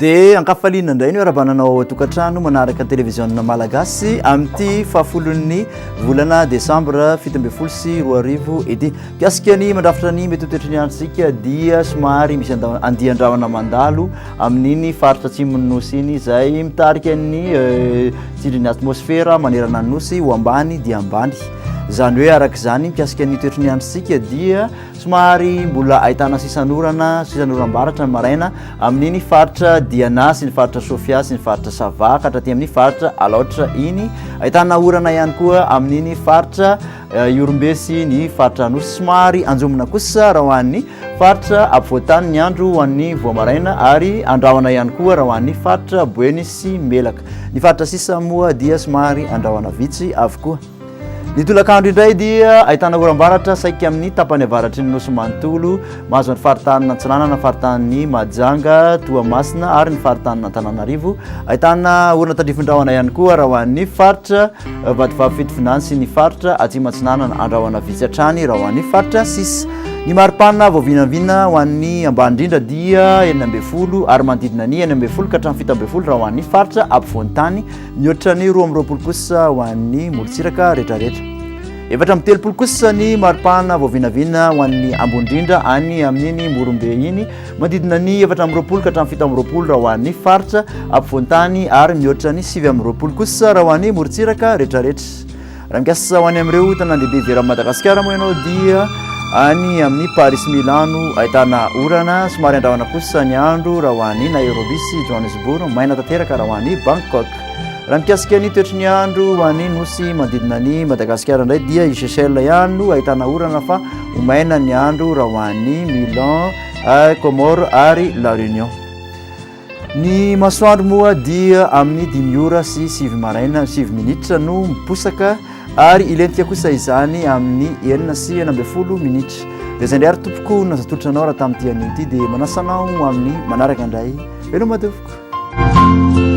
dia ankafaliana indray ny arabananao tokantrano manaraka télévision malagasy amin'ity fahafolon'ny volana desambra 17 sy 2024 ity piasika ny mandrafitra ny mety toetrany androntsika dia somary misy andian-drahona mandalo amin'iny faritra atsimon'ny iny izay mitarika ny tsindrin'ny atmosfera manerana ny nosy ho ambany dia ambany zany hoe araka izany mikasika ny toetrany androntsika dia somary mbola ahitana sisanorana-baratra ny maraina amin'iny faritra Diana sy ny faritra Sofia sy ny faritra Sava ka hatraty amin'ny faritra Alaotra iny ahitana orana ihany koa amin'iny faritra Iorombe sy ny faritra Anosy somary anjomona kosa raha ho an'ny faritra ampovoantany ny andro ho an'ny voamaraina ary andrahona ihany koa raha ho an'ny faritra Bueny sy Melaka ny faritra sisa moa dia somary andrahona vitsy avokoa. Ny tolakandro indray dia ahitana oram-baratra saika amin'ny tapany avaratry ny nosy manontolo mahazo ny faritany Antsinanana, faritany Majanga, Toamasina ary ny faritany Antananarivo. Ahitana orana tandrifon-drahona ihany koa raha ho an'ny faritra Vatovavo Fitovinany sy ny faritra Atsimatsinanana andrahona vitsy hatrany raha ho an'ny faritra sisa. Ny maripana voavinavina ho an'ny ambany indrindra dia 40 ary manodidina ny 40 ka hatramin'ny 70 raha ho an'ny faritra ampovoan-tany mihoatra ny 20 kosa ho an'ny morotsiraka rehetrarehetra. 7 kosa ny maripana voavinavina ho an'ny ambony indrindra any amin'iny Morombe iny manodidina ny 14 ka hatramin'ny 17 raha ho an'ny faritra ampovoan-tany ary mihoatra ny 20 kosa raha ho an'ny morotsiraka rehetrarehetra. Raha mikasa ho any amin'ireo tanàn-dehibe vera Madagasikara moa ianao dia any amin'ny Paris Milano ahitana orana somary andrahona kosa ny andro raha ho an'ny Nairobi sy Johannesburg maina tanteraka raha ho an'ny Bangkok. Raha mikasika ny toetrany andro ho an'ny nosy manodidina ny Madagasikara indray dia i Seychelles ihany no ahitana orana fa ho maina ny andro raha ho an'ny Milan, Comores ary La Réunion. Ny masoandro moa dia amin'ny 5 ora sy 7 maraina 7 minitra no miposaka ary ilentika kosa izany amin'ny 9 sy 40 minitra. Dia izay indray ary tompoko nazatotranao raha tamin'ity anio ity dia manasanao amin'ny manaraka indray. Velo matevoko.